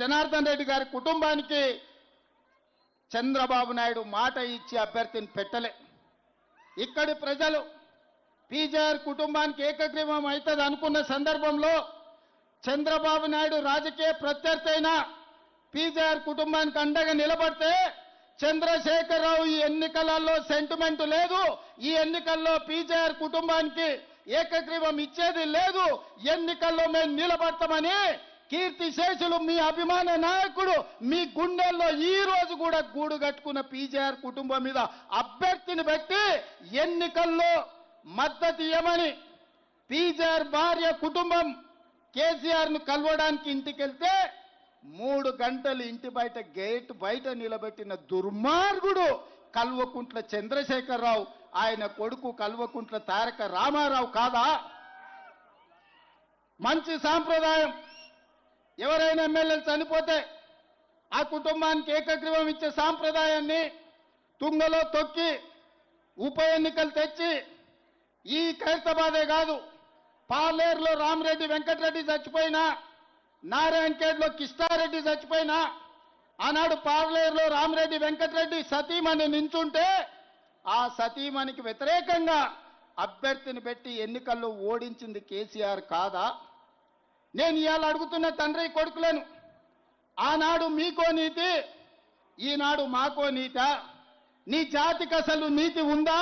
జనార్దన్ రెడ్డి గారి కుటుంబానికి చంద్రబాబు నాయుడు మాట ఇచ్చి అభ్యర్థిని పెట్టలే. ఇక్కడి ప్రజలు పీజేఆర్ కుటుంబానికి ఏకగ్రీవం అవుతుంది అనుకున్న సందర్భంలో చంద్రబాబు నాయుడు రాజకీయ ప్రత్యర్థి అయిన పీజేఆర్ కుటుంబానికి అండగా నిలబడితే చంద్రశేఖరరావు ఈ ఎన్నికలలో సెంటిమెంట్ లేదు, ఈ ఎన్నికల్లో పీజేఆర్ కుటుంబానికి ఏకగ్రీవం ఇచ్చేది లేదు, ఎన్నికల్లో మేము నిలబడతామని కీర్తిశేషులు మీ అభిమాన నాయకుడు మీ గుండెల్లో ఈ రోజు కూడా గూడు కట్టుకున్న పీజేఆర్ కుటుంబం మీద అభ్యర్థిని పెట్టి ఎన్నికల్లో మద్దతు ఇవ్వమని పీజేఆర్ భార్య కుటుంబం కేసీఆర్ను కలవడానికి ఇంటికి వెళ్తే 3 గంటలు ఇంటి బయట గేట్ బయట నిలబెట్టిన దుర్మార్గుడు కల్వకుంట్ల చంద్రశేఖరరావు, ఆయన కొడుకు కల్వకుంట్ల తారక రామారావు కాదా? మంచి సాంప్రదాయం. ఎవరైనా ఎమ్మెల్యేలు చనిపోతే ఆ కుటుంబానికి ఏకగ్రీవం ఇచ్చే సాంప్రదాయాన్ని తుంగలో తొక్కి ఉప ఎన్నికలు తెచ్చి ఈ ఖైరతాబాదే కాదు, పాలేరులో రామరెడ్డి వెంకటరెడ్డి చచ్చిపోయినా, నారాయణఖేడ్లో కిష్టారెడ్డి చచ్చిపోయినా, ఆనాడు పాలేరులో రామరెడ్డి వెంకటరెడ్డి సతీమణి నించుంటే ఆ సతీమణికి వ్యతిరేకంగా అభ్యర్థిని పెట్టి ఎన్నికల్లో ఓడించింది కేసీఆర్ కాదా? నేను ఇవాళ అడుగుతున్న తండ్రి కొడుకులను, ఆనాడు మీకో నీతి, ఈనాడు మాకో నీత? నీ జాతికి అసలు నీతి ఉందా?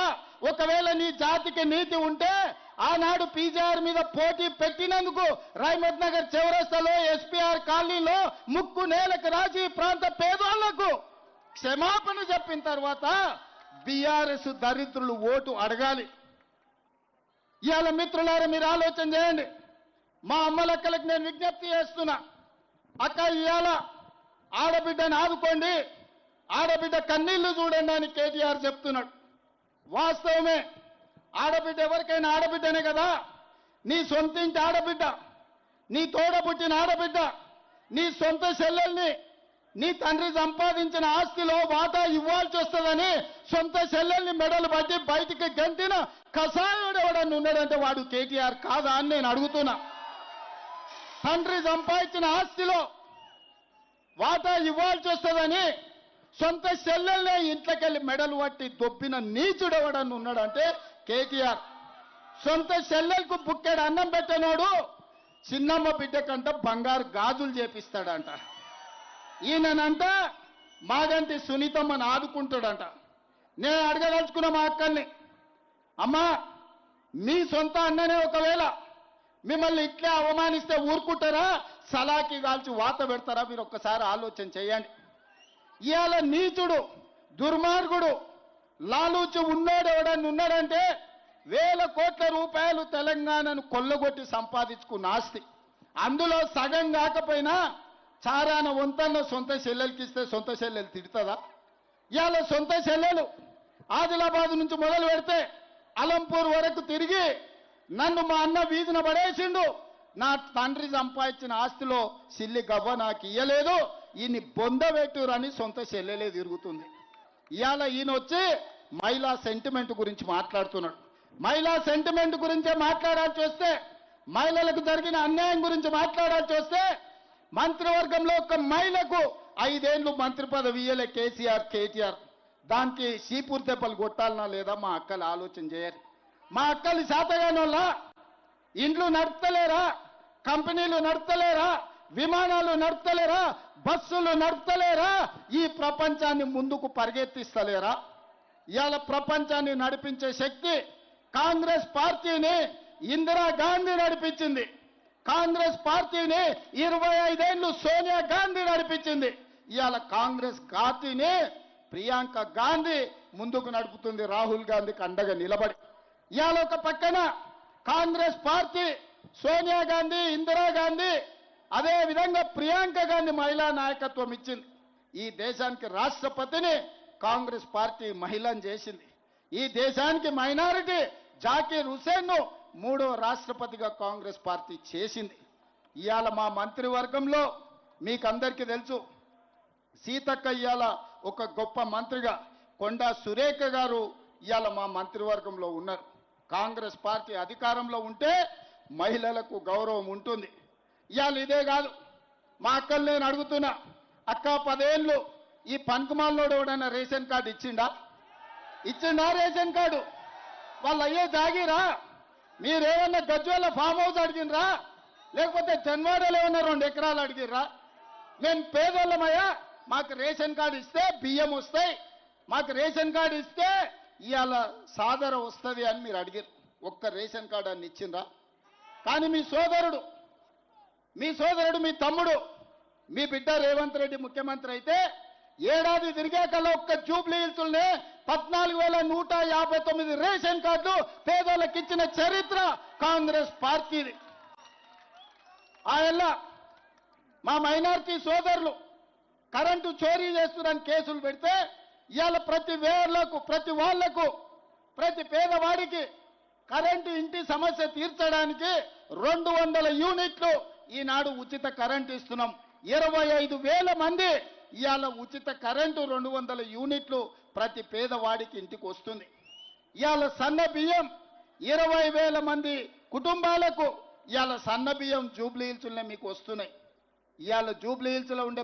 ఒకవేళ నీ జాతికి నీతి ఉంటే ఆనాడు పీజేఆర్ మీద పోటీ పెట్టినందుకు రైమత్ నగర్ చౌరస్తాలో ఎస్పీఆర్ కాలనీలో ముక్కు నేలకు రాజీ ప్రాంత పేదోళ్లకు క్షమాపణ చెప్పిన తర్వాత బీఆర్ఎస్ దరిద్రులు ఓటు అడగాలి. ఇవాళ మిత్రులారా మీరు ఆలోచన చేయండి. మా అమ్మలక్కలకు నేను విజ్ఞప్తి చేస్తున్నా, అక్క ఇవాళ ఆడబిడ్డను ఆదుకోండి, ఆడబిడ్డ కన్నీళ్లు చూడండి అని కేటీఆర్ చెప్తున్నాడు. వాస్తవమే, ఆడబిడ్డ ఎవరికైనా ఆడబిడ్డనే కదా. నీ సొంత ఇంటి ఆడబిడ్డ, నీ తోడ పుట్టిన ఆడబిడ్డ, నీ సొంత చెల్లెల్ని నీ తండ్రి సంపాదించిన ఆస్తిలో వాటా ఇవ్వాల్సి వస్తుందని సొంత చెల్లెల్ని మెడలు పట్టి బయటికి గంటిన కసాయుడు ఎవడని ఉన్నాడంటే వాడు కేటీఆర్ కాదా అని నేను అడుగుతున్నా. తండ్రి సంపాదించిన ఆస్తిలో వాటా ఇవ్వాల్సి వస్తుందని సొంత చెల్లెల్నే ఇంట్లోకెళ్ళి మెడలు పట్టి దొబ్బిన నీచుడు ఎవడని ఉన్నాడంటే కేటీఆర్. సొంత చెల్లెలకు బుక్కెడు అన్నం పెట్టనోడు చిన్నమ్మ బిడ్డ కంట బంగారు గాజులు చేపిస్తాడంట. ఈయనంట మాగంటి సునీతమ్మని ఆదుకుంటాడంట. నేను అడగదలుచుకున్న మా అక్కల్ని, అమ్మా మీ సొంత అన్ననే ఒకవేళ మిమ్మల్ని ఇట్లే అవమానిస్తే ఊరుకుంటారా, సలాకి కాల్చి వాత పెడతారా? మీరు ఒక్కసారి ఆలోచన చేయండి. ఇవాళ నీచుడు దుర్మార్గుడు లాలూచి ఉన్నాడు ఎవడని ఉన్నాడంటే వేల కోట్ల రూపాయలు తెలంగాణను కొల్లగొట్టి సంపాదించుకున్న ఆస్తి, అందులో సగం కాకపోయినా చారాన వంతన్న సొంత చెల్లెలకి ఇస్తే సొంత చెల్లెలు తిడుతుందా? ఇవాళ సొంత చెల్లెలు ఆదిలాబాద్ నుంచి మొదలు పెడితే అలంపూర్ వరకు తిరిగి నన్ను మా అన్న వీధిన పడేసిండు, నా తండ్రి సంపాదించిన ఆస్తిలో సిల్లి గవ్వ నాకు ఇయ్యలేదు, ఈయన్ని బొందబెట్టురని సొంత చెల్లెలే తిరుగుతుంది. ఇవాళ ఈయన వచ్చి మహిళా సెంటిమెంట్ గురించి మాట్లాడుతున్నాడు. మహిళా సెంటిమెంట్ గురించే మాట్లాడాల్సి వస్తే, మహిళలకు జరిగిన అన్యాయం గురించి మాట్లాడాల్సి వస్తే, మంత్రివర్గంలో ఒక మహిళకు 5 ఏళ్ళు మంత్రి పదవి ఇయ్యలే కేటీఆర్. దానికి సీపూర్ దెబ్బలు కొట్టాలనా లేదా మా అక్కలు ఆలోచన చేయరు. మా అక్కలు శాతగానోళ్ళ ఇండ్లు నడుపుతలేరా, కంపెనీలు నడుపుతలేరా, విమానాలు నడుపుతలేరా, బస్సులు నడుపుతలేరా, ఈ ప్రపంచాన్ని ముందుకు పరిగెత్తిస్తలేరా? ఇవాళ ప్రపంచాన్ని నడిపించే శక్తి కాంగ్రెస్ పార్టీని ఇందిరాగాంధీ నడిపించింది. కాంగ్రెస్ పార్టీని 25 ఏళ్ళు సోనియా గాంధీ నడిపించింది. ఇవాళ కాంగ్రెస్ పార్టీని ప్రియాంక గాంధీ ముందుకు నడుపుతుంది, రాహుల్ గాంధీకి అండగా నిలబడి. ఇవాళ ఒక పక్కన కాంగ్రెస్ పార్టీ సోనియా గాంధీ, ఇందిరాగాంధీ, అదే విధంగా ప్రియాంక గాంధీ మహిళా నాయకత్వం ఇచ్చింది. ఈ దేశానికి రాష్ట్రపతిని కాంగ్రెస్ పార్టీ మహిళను చేసింది. ఈ దేశానికి మైనారిటీ జాకీర్ హుసేన్ను 3వ రాష్ట్రపతిగా కాంగ్రెస్ పార్టీ చేసింది. ఇవాళ మా మంత్రివర్గంలో మీకందరికీ తెలుసు, సీతక్క ఇవాళ ఒక గొప్ప మంత్రిగా, కొండా సురేఖ గారు ఇవాళ మా మంత్రివర్గంలో ఉన్నారు. కాంగ్రెస్ పార్టీ అధికారంలో ఉంటే మహిళలకు గౌరవం ఉంటుంది. ఇవాళ ఇదే కాదు, మా అక్కలు నేను అడుగుతున్నా, అక్క 10 ఏళ్ళు ఈ పనికిమాలోడు ఎవడన్నా రేషన్ కార్డు ఇచ్చిండా? Ration card? వాళ్ళు అయ్యే జాగిరా? మీరేమన్నా గజ్వేల ఫామ్ హౌస్ అడిగినరా? లేకపోతే జన్వాడలో ఏమన్నా 2 ఎకరాలు అడిగిర్రా? మేము పేదోళ్ళమయ్యా, మాకు రేషన్ కార్డు ఇస్తే బియ్యం వస్తాయి, మాకు రేషన్ కార్డు ఇస్తే ఇవాళ సాదర వస్తుంది అని మీరు అడిగారు. ఒక్క రేషన్ కార్డు అని ఇచ్చిండ్రా? కానీ మీ సోదరుడు, మీ తమ్ముడు, మీ బిడ్డ రేవంత్ రెడ్డి ముఖ్యమంత్రి అయితే ఏడాది తిరిగాకల్లా ఒక్క జూబ్లీ హిల్స్లోనే 14,159 రేషన్ కార్డులు పేదోళ్ళకి ఇచ్చిన చరిత్ర కాంగ్రెస్ పార్టీది. ఆయల్ల మా మైనారిటీ సోదరులు కరెంటు చోరీ చేస్తున్నారని కేసులు పెడితే ఇవాళ ప్రతి వాళ్లకు ప్రతి పేదవాడికి కరెంటు ఇంటి సమస్య తీర్చడానికి 200 యూనిట్లు ఈనాడు ఉచిత కరెంటు ఇస్తున్నాం. 25,000 మంది ఇవాళ ఉచిత కరెంటు 200 యూనిట్లు ప్రతి పేదవాడికి ఇంటికి వస్తుంది. ఇవాళ సన్న బియ్యం 20,000 మంది కుటుంబాలకు ఇవాళ సన్న బియ్యం జూబ్లీ హిల్స్లో మీకు వస్తున్నాయి. ఇవాళ జూబ్లీ హిల్స్లో ఉండే